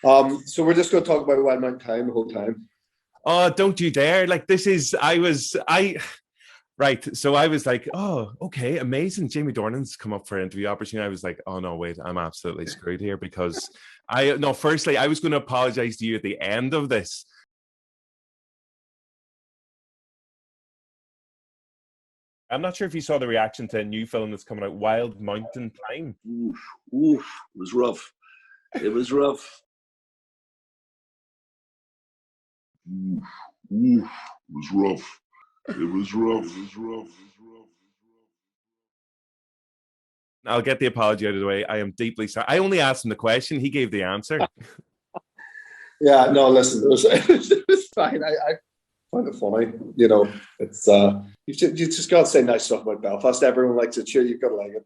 So we're just going to talk about Wild Mountain Time the whole time. Oh, don't you dare. Like right. So I was like, oh, okay, amazing. Jamie Dornan's come up for an interview opportunity. I was like, oh no, wait, I'm absolutely screwed here because firstly, I was going to apologize to you at the end of this. I'm not sure if you saw the reaction to a new film that's coming out, Wild Mountain Time. Oof, it was rough. It was rough. Oof, it was rough. It was rough. I'll get the apology out of the way. I am deeply sorry. I only asked him the question. He gave the answer. Yeah, no, listen, it was fine. I find it funny. You know, it's you just got to say nice stuff about Belfast. Everyone likes it. Sure, you've got to like it.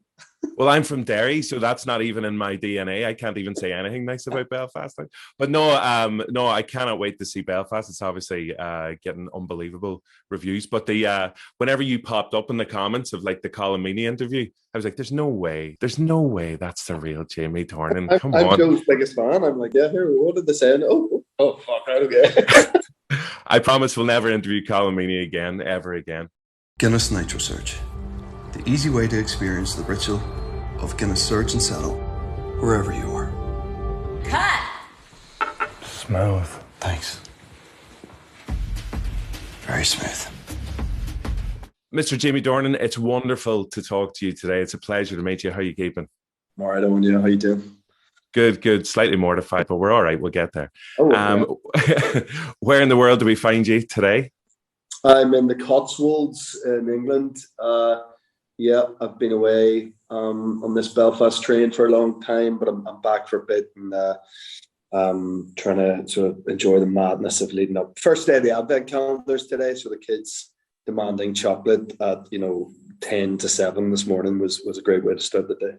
Well, I'm from Derry, so that's not even in my DNA. I can't even say anything nice about Belfast. But no, I cannot wait to see Belfast. It's obviously getting unbelievable reviews. But whenever you popped up in the comments of like the Colin Meaney interview, I was like, there's no way that's the real Jamie Dornan. Come on. I'm Joe's biggest fan. I'm like, yeah, here, what did they say? Oh, fuck, okay. I promise we'll never interview Colin Meaney again, ever again. Guinness Nitro Surge. The easy way to experience the ritual of Guinness Surge and Settle wherever you are. Cut! Smooth. Thanks. Very smooth. Mr. Jamie Dornan, it's wonderful to talk to you today. It's a pleasure to meet you. How are you keeping? All right, Owen, yeah, how you doing? Good. Slightly mortified, but we're all right. We'll get there. Oh, Where in the world do we find you today? I'm in the Cotswolds in England. Yeah, I've been away on this Belfast train for a long time, but I'm back for a bit and trying to sort of enjoy the madness of leading up. First day of the Advent calendars today, so the kids demanding chocolate at 10 to 7 this morning was a great way to start the day.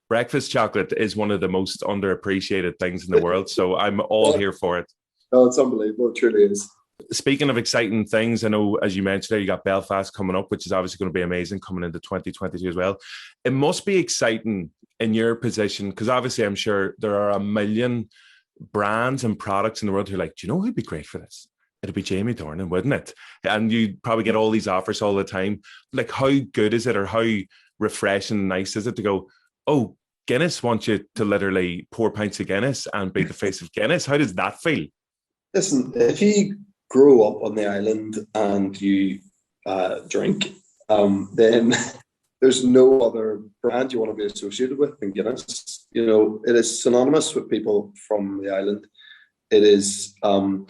Breakfast chocolate is one of the most underappreciated things in the world, so I'm all here for it. Oh, it's unbelievable. It truly is. Speaking of exciting things, I know, as you mentioned there, you got Belfast coming up, which is obviously going to be amazing coming into 2022 as well. It must be exciting in your position, because obviously I'm sure there are a million brands and products in the world who are like, do you know who'd be great for this? It'd be Jamie Dornan, wouldn't it? And you probably get all these offers all the time. Like, how good is it, or how refreshing and nice is it to go, oh, Guinness wants you to literally pour pints of Guinness and be the face of Guinness? How does that feel? Listen, if you grow up on the island and you drink, then there's no other brand you want to be associated with than Guinness. You know, it is synonymous with people from the island. It is, I'm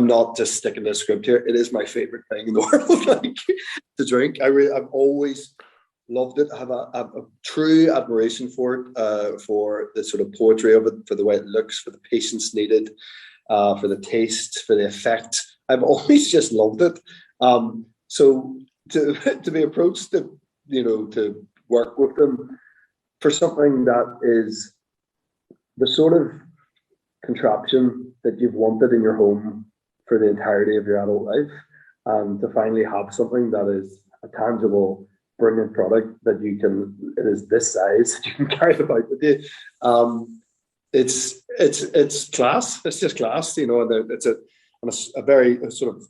not just sticking to the script here. It is my favorite thing in the world, like, to drink. I've always loved it. I have a true admiration for it, for the sort of poetry of it, for the way it looks, for the patience needed, for the taste, for the effect. I've always just loved it. So to be approached to work with them for something that is the sort of contraption that you've wanted in your home for the entirety of your adult life, and to finally have something that is a tangible, brilliant product that it is this size that you can carry about with you. It's class. It's just class, it's a very sort of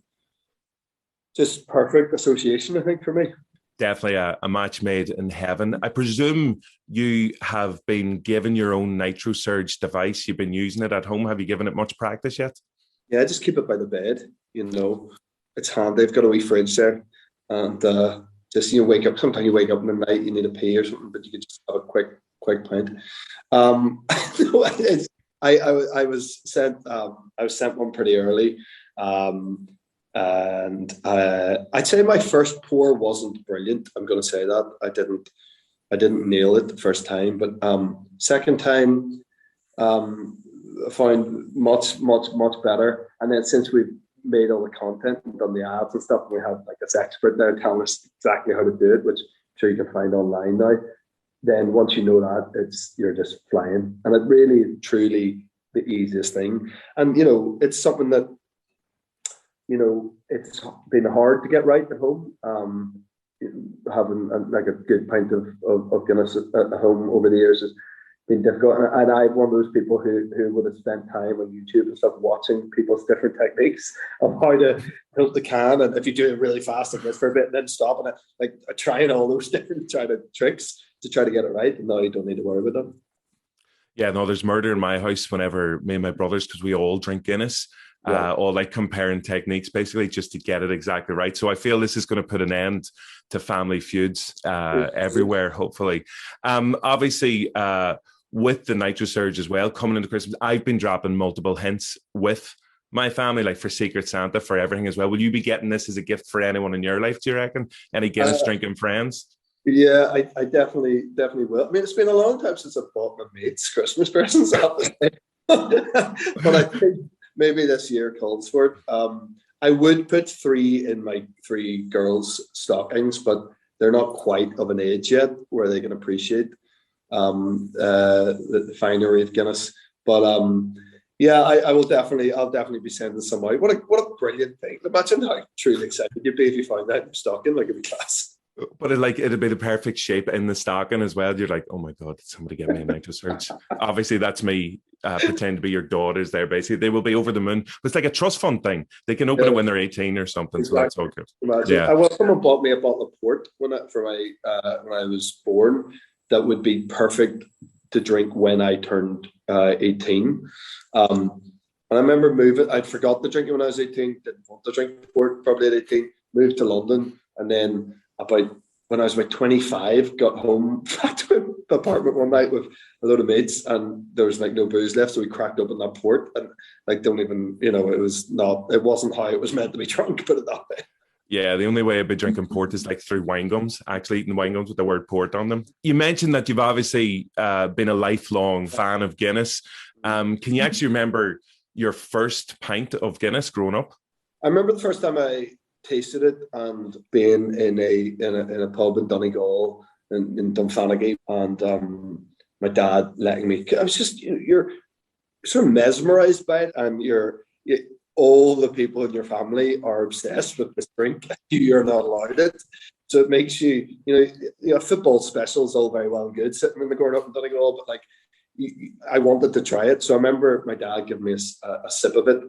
just perfect association, I think, for me. Definitely a match made in heaven. I presume you have been given your own Nitro Surge device. You've been using it at home. Have you given it much practice yet? Yeah, I just keep it by the bed. It's handy. I've got a wee fridge there, and just wake up. Sometimes you wake up in the night, you need a pee or something, but you can just have a quick pint. I was sent one pretty early. And I'd say my first pour wasn't brilliant. I'm going to say that I didn't nail it the first time, but second time I found much better. And then since we've made all the content and done the ads and stuff, we have like this expert there telling us exactly how to do it, which I'm sure you can find online now. Then once you know that, you're just flying, and it really truly the easiest thing. And it's something that. It's been hard to get right at home. Having like a good pint of Guinness at home over the years been difficult. And I'm one of those people who would have spent time on YouTube and stuff watching people's different techniques of how to tilt the can, and if you do it really fast and this for a bit and then stop, and like trying all those different tricks to try to get it right. And now you don't need to worry about them. Yeah, no, there's murder in my house whenever me and my brothers, because we all drink Guinness, all like comparing techniques basically just to get it exactly right. So I feel this is going to put an end to family feuds everywhere, hopefully. Obviously, with the Nitro Surge as well, coming into Christmas, I've been dropping multiple hints with my family, like for Secret Santa, for everything as well. Will you be getting this as a gift for anyone in your life, do you reckon? Any Guinness drinking friends? Yeah, I definitely will. I mean, it's been a long time since I've bought my mates Christmas presents, but I think maybe this year calls for it. I would put 3 in my 3 girls' stockings, but they're not quite of an age yet where they can appreciate the finery of Guinness. But yeah, I'll definitely be sending some out. What a brilliant thing! Imagine how truly excited you'd be if you found that in your stocking, like it'd be class. But it'd be the perfect shape in the stocking as well. You're like, oh my God, did somebody get me a Nitro Surge? Obviously, that's me pretend to be your daughters there, basically. They will be over the moon. But it's like a trust fund thing. They can open it when they're 18 or something. Exactly. So that's all good. Imagine. Yeah. Someone bought me a bottle of port when I was born that would be perfect to drink when I turned 18. And I remember moving. I'd forgot to drink it when I was 18. Didn't want to drink port probably at 18. Moved to London, and then when I was about 25, got home back to the apartment one night with a load of mates, and there was like no booze left, so we cracked open that port, and like it wasn't how it was meant to be drunk, put it that way. Yeah, the only way I'd be drinking port is like through wine gums, actually eating wine gums with the word port on them. You mentioned that you've obviously been a lifelong fan of Guinness. Can you actually remember your first pint of Guinness growing up? I remember the first time I tasted it and being in a pub in Donegal in Dunfanaghy, and my dad letting me. I was just you're sort of mesmerized by it, and all the people in your family are obsessed with this drink. You're not allowed it, so it makes you football specials all very well and good sitting in the corner up in Donegal, but like I wanted to try it, so I remember my dad giving me a sip of it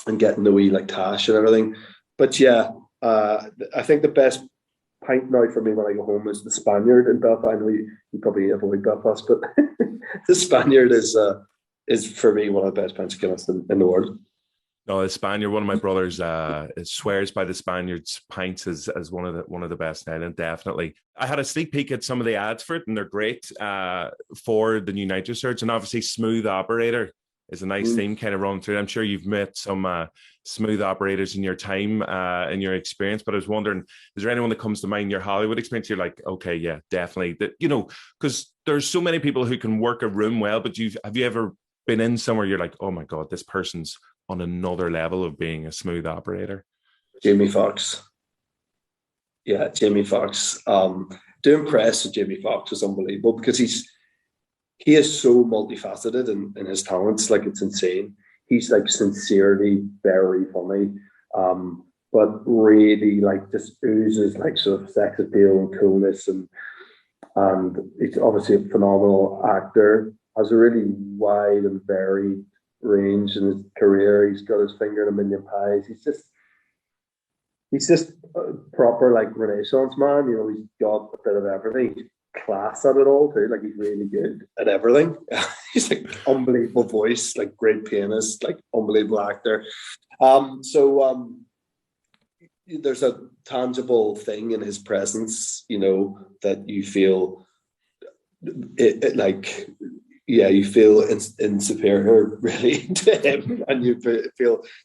and getting the wee like tash and everything. But yeah, I think the best pint now for me when I go home is the Spaniard in Belfast. I know you probably avoid Belfast, but the Spaniard is for me one of the best pints of Guinness in the world. No, the Spaniard. One of my brothers swears by the Spaniard's pints as one of the best in Ireland. Definitely. I had a sneak peek at some of the ads for it, and they're great for the new Nitro Surge, and obviously Smooth Operator is a nice theme kind of running through. I'm sure you've met some smooth operators in your time, in your experience, but I was wondering, is there anyone that comes to mind in your Hollywood experience? You're like, okay, yeah, definitely. That, because there's so many people who can work a room well, but have you ever been in somewhere you're like, oh my God, this person's on another level of being a smooth operator? Jamie Foxx. Yeah, Jamie Foxx. Doing press with Jamie Foxx was unbelievable because he is so multifaceted in his talents. Like, it's insane. He's like sincerely very funny, but really like just oozes like sort of sex appeal and coolness, and he's obviously a phenomenal actor. Has a really wide and varied range in his career. He's got his finger in a million pies. He's just a proper like Renaissance man. He's got a bit of everything. He's class at it all too. Like, he's really good at everything. He's like unbelievable voice, like great pianist, like unbelievable actor. There's a tangible thing in his presence, that you feel you feel in superior really to him, and you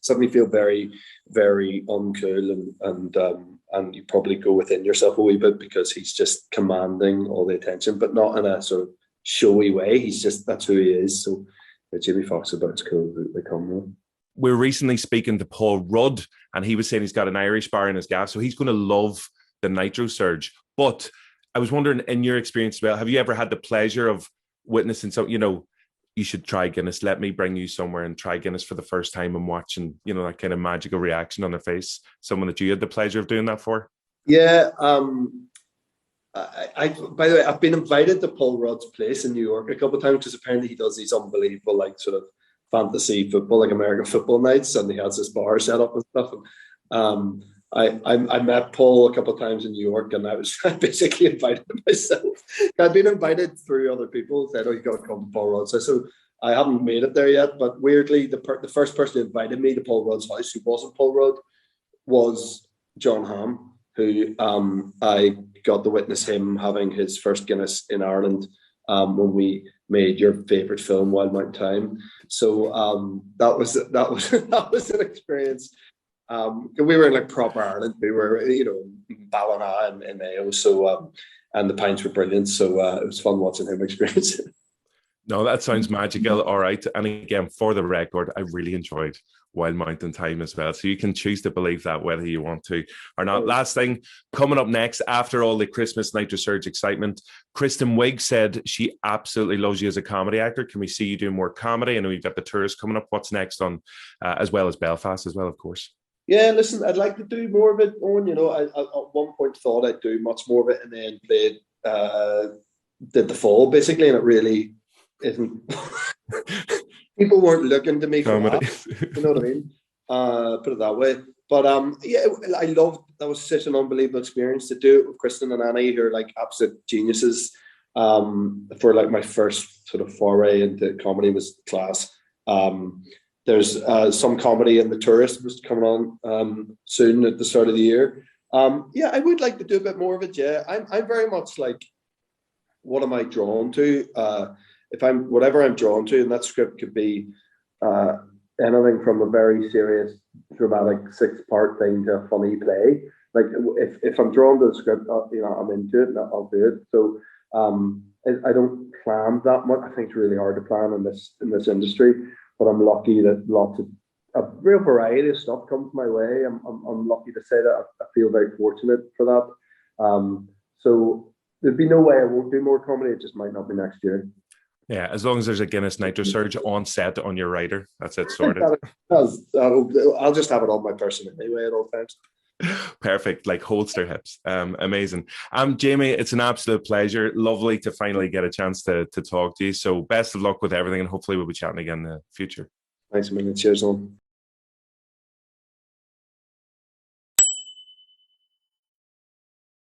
suddenly feel very, very uncool, and you probably go within yourself a wee bit because he's just commanding all the attention, but not in a sort of showy way. That's who he is. So Jamie Foxx is about as cool as they come with. We're recently speaking to Paul Rudd, and he was saying he's got an Irish bar in his gaff, so he's going to love the Nitro Surge. But I was wondering, in your experience as well, have you ever had the pleasure of witnessing you should try Guinness, let me bring you somewhere and try Guinness for the first time, and watching that kind of magical reaction on their face, someone that you had the pleasure of doing that for? Yeah, By the way, I've been invited to Paul Rudd's place in New York a couple of times because apparently he does these unbelievable, like, sort of fantasy football, like American football nights, and he has this bar set up and stuff. And, I met Paul a couple of times in New York, and I was basically invited myself. I'd been invited through other people, said, "Oh, you got to come to Paul Rudd's." So I haven't made it there yet, but weirdly, the first person who invited me to Paul Rudd's house, who wasn't Paul Rudd, was John Hamm, who I got to witness him having his first Guinness in Ireland when we made your favorite film, Wild Mountain Thyme. So that was an experience. We were in like proper Ireland. We were, Ballina and Mayo. So and the pints were brilliant. So it was fun watching him experience it. No, that sounds magical. All right. And again, for the record, I really enjoyed Wild Mountain Thyme as well. So you can choose to believe that whether you want to or not. Last thing, coming up next, after all the Christmas Night Surge excitement, Kristen Wiig said she absolutely loves you as a comedy actor. Can we see you doing more comedy? I know you've got The Tourist coming up. What's next on, as well as Belfast as well, of course? Yeah, listen, I'd like to do more of it, Owen. I at one point thought I'd do much more of it, and then did The Fall, basically, and it really isn't. People weren't looking to me for that. You know what I mean? Put it that way. But yeah, I loved that. Was such an unbelievable experience to do it with Kristen and Annie, who are like absolute geniuses. For like my first sort of foray into comedy was class. There's some comedy in The Tourist was coming on soon at the start of the year. Yeah, I would like to do a bit more of it. Yeah, I'm very much like, what am I drawn to? If I'm whatever I'm drawn to, and that script could be anything from a very serious, dramatic 6-part thing to a funny play. Like if I'm drawn to the script, I'm into it and I'll do it. So I don't plan that much. I think it's really hard to plan in this industry, but I'm lucky that lots of a real variety of stuff comes my way. I'm lucky to say that. I feel very fortunate for that. So there'd be no way I won't do more comedy. It just might not be next year. Yeah, as long as there's a Guinness Nitro Surge on set on your rider, that's it, sorted. I'll just have it on my person anyway at all times. Perfect, like holster hips. Amazing. Jamie, it's an absolute pleasure. Lovely to finally get a chance to talk to you. So best of luck with everything, and hopefully we'll be chatting again in the future. Thanks a million. Cheers, on.